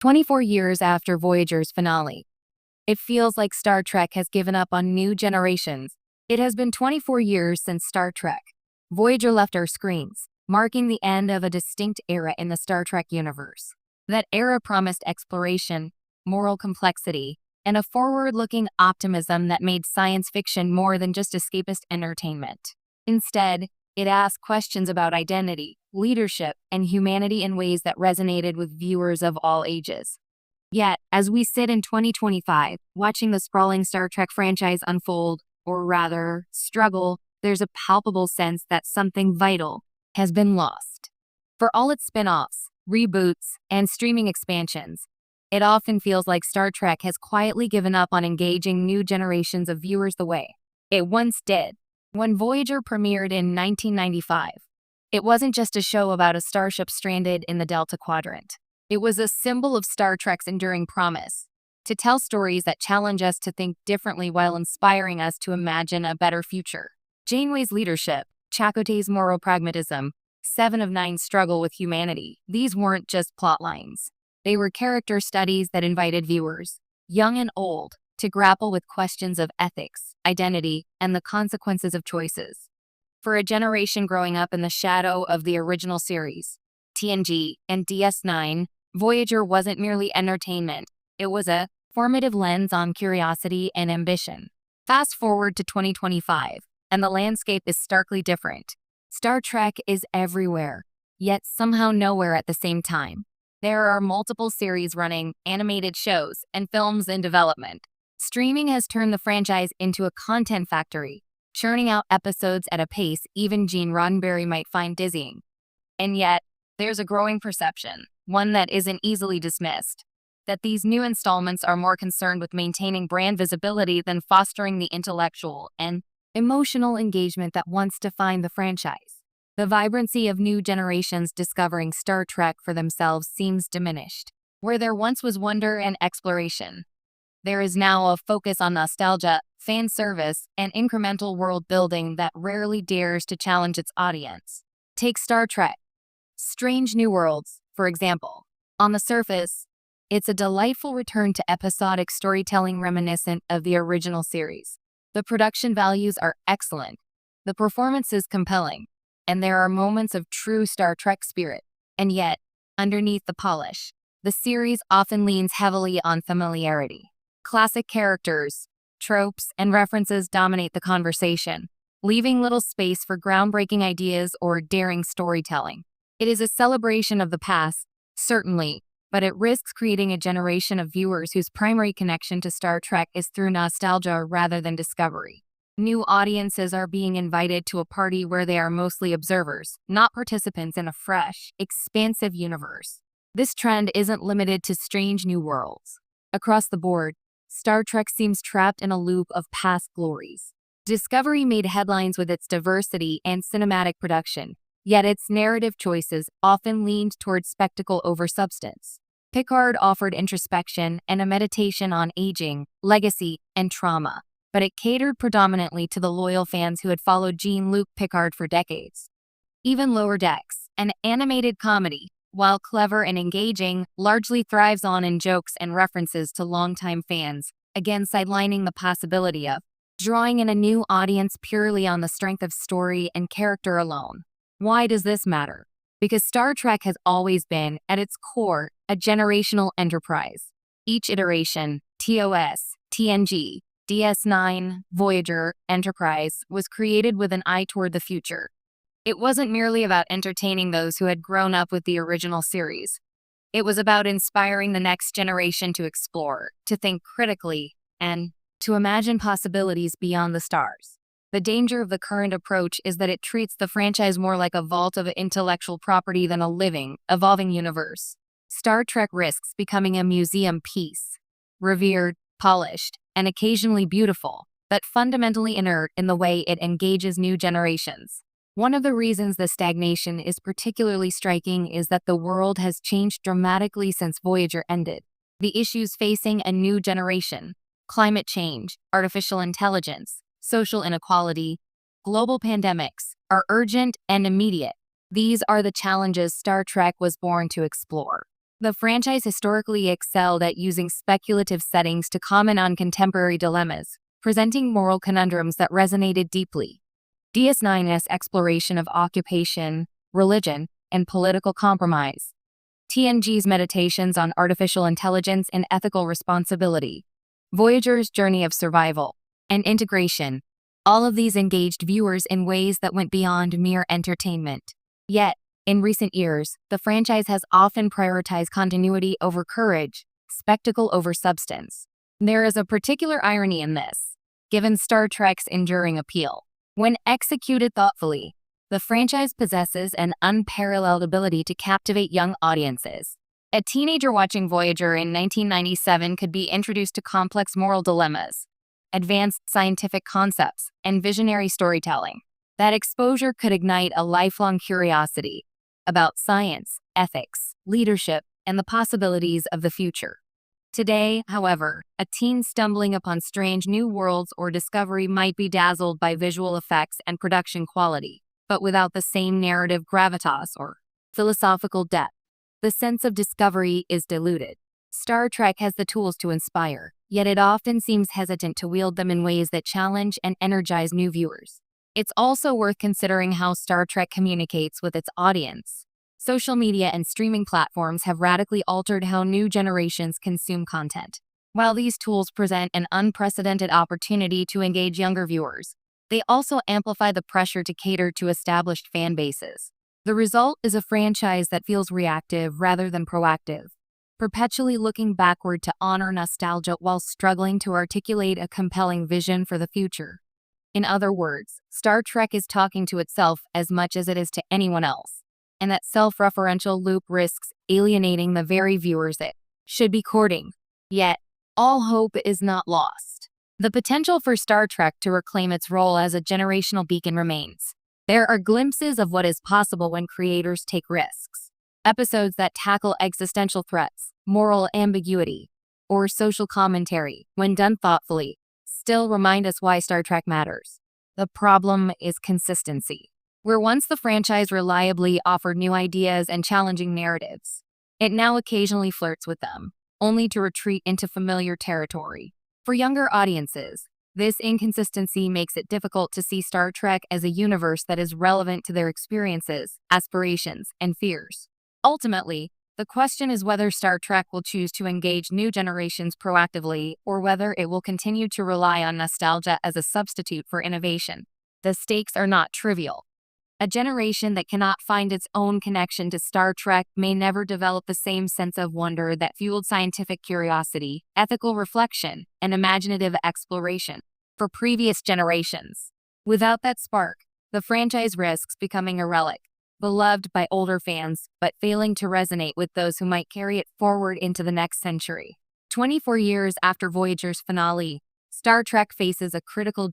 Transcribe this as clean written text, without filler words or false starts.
24 years after Voyager's finale, it feels like Star Trek has given up on new generations. It has been 24 years since Star Trek. Voyager left our screens, marking the end of a distinct era in the Star Trek universe. That era promised exploration, moral complexity, and a forward-looking optimism that made science fiction more than just escapist entertainment. Instead, it asked questions about identity, leadership, and humanity in ways that resonated with viewers of all ages. Yet, as we sit in 2025, watching the sprawling Star Trek franchise unfold, or rather, struggle, there's a palpable sense that something vital has been lost. For all its spin-offs, reboots, and streaming expansions, it often feels like Star Trek has quietly given up on engaging new generations of viewers the way it once did. When Voyager premiered in 1995, it wasn't just a show about a starship stranded in the Delta Quadrant. It was a symbol of Star Trek's enduring promise to tell stories that challenge us to think differently while inspiring us to imagine a better future. Janeway's leadership, Chakotay's moral pragmatism, Seven of Nine's struggle with humanity, these weren't just plot lines. They were character studies that invited viewers, young and old, to grapple with questions of ethics, identity, and the consequences of choices. For a generation growing up in the shadow of the original series, TNG and DS9, Voyager wasn't merely entertainment. It was a formative lens on curiosity and ambition. Fast forward to 2025, and the landscape is starkly different. Star Trek is everywhere, yet somehow nowhere at the same time. There are multiple series running, animated shows, and films in development. Streaming has turned the franchise into a content factory, churning out episodes at a pace even Gene Roddenberry might find dizzying. And yet, there's a growing perception, one that isn't easily dismissed, that these new installments are more concerned with maintaining brand visibility than fostering the intellectual and emotional engagement that once defined the franchise. The vibrancy of new generations discovering Star Trek for themselves seems diminished. Where there once was wonder and exploration, there is now a focus on nostalgia, fan service, and incremental world building that rarely dares to challenge its audience. Take Star Trek: Strange New Worlds, for example. On the surface, it's a delightful return to episodic storytelling reminiscent of the original series. The production values are excellent, the performance is compelling, and there are moments of true Star Trek spirit. And yet, underneath the polish, the series often leans heavily on familiarity. Classic characters, tropes, and references dominate the conversation, leaving little space for groundbreaking ideas or daring storytelling. It is a celebration of the past, certainly, but it risks creating a generation of viewers whose primary connection to Star Trek is through nostalgia rather than discovery. New audiences are being invited to a party where they are mostly observers, not participants in a fresh, expansive universe. This trend isn't limited to Strange New Worlds. Across the board, Star Trek seems trapped in a loop of past glories. Discovery made headlines with its diversity and cinematic production, yet its narrative choices often leaned towards spectacle over substance. Picard offered introspection and a meditation on aging, legacy, and trauma, but it catered predominantly to the loyal fans who had followed Jean-Luc Picard for decades. Even Lower Decks, an animated comedy, while clever and engaging, largely thrives on in jokes and references to longtime fans, again sidelining the possibility of drawing in a new audience purely on the strength of story and character alone. Why does this matter? Because Star Trek has always been, at its core, a generational enterprise. Each iteration, TOS, TNG, DS9, Voyager, Enterprise, was created with an eye toward the future. It wasn't merely about entertaining those who had grown up with the original series. It was about inspiring the next generation to explore, to think critically, and to imagine possibilities beyond the stars. The danger of the current approach is that it treats the franchise more like a vault of intellectual property than a living, evolving universe. Star Trek risks becoming a museum piece, revered, polished, and occasionally beautiful, but fundamentally inert in the way it engages new generations. One of the reasons the stagnation is particularly striking is that the world has changed dramatically since Voyager ended. The issues facing a new generation, climate change, artificial intelligence, social inequality, global pandemics, are urgent and immediate. These are the challenges Star Trek was born to explore. The franchise historically excelled at using speculative settings to comment on contemporary dilemmas, presenting moral conundrums that resonated deeply. DS9's exploration of occupation, religion, and political compromise. TNG's meditations on artificial intelligence and ethical responsibility. Voyager's journey of survival and integration. All of these engaged viewers in ways that went beyond mere entertainment. Yet, in recent years, the franchise has often prioritized continuity over courage, spectacle over substance. There is a particular irony in this, given Star Trek's enduring appeal. When executed thoughtfully, the franchise possesses an unparalleled ability to captivate young audiences. A teenager watching Voyager in 1997 could be introduced to complex moral dilemmas, advanced scientific concepts, and visionary storytelling. That exposure could ignite a lifelong curiosity about science, ethics, leadership, and the possibilities of the future. Today, however, a teen stumbling upon strange new worlds or discovery might be dazzled by visual effects and production quality, but without the same narrative gravitas or philosophical depth. The sense of discovery is diluted. Star Trek has the tools to inspire, yet it often seems hesitant to wield them in ways that challenge and energize new viewers. It's also worth considering how Star Trek communicates with its audience. Social media and streaming platforms have radically altered how new generations consume content. While these tools present an unprecedented opportunity to engage younger viewers, they also amplify the pressure to cater to established fan bases. The result is a franchise that feels reactive rather than proactive, perpetually looking backward to honor nostalgia while struggling to articulate a compelling vision for the future. In other words, Star Trek is talking to itself as much as it is to anyone else, and that self-referential loop risks alienating the very viewers it should be courting. Yet, all hope is not lost. The potential for Star Trek to reclaim its role as a generational beacon remains. There are glimpses of what is possible when creators take risks. Episodes that tackle existential threats, moral ambiguity, or social commentary, when done thoughtfully, still remind us why Star Trek matters. The problem is consistency. Where once the franchise reliably offered new ideas and challenging narratives, it now occasionally flirts with them, only to retreat into familiar territory. For younger audiences, this inconsistency makes it difficult to see Star Trek as a universe that is relevant to their experiences, aspirations, and fears. Ultimately, the question is whether Star Trek will choose to engage new generations proactively or whether it will continue to rely on nostalgia as a substitute for innovation. The stakes are not trivial. A generation that cannot find its own connection to Star Trek may never develop the same sense of wonder that fueled scientific curiosity, ethical reflection, and imaginative exploration for previous generations. Without that spark, the franchise risks becoming a relic, beloved by older fans, but failing to resonate with those who might carry it forward into the next century. 24 years after Voyager's finale, Star Trek faces a critical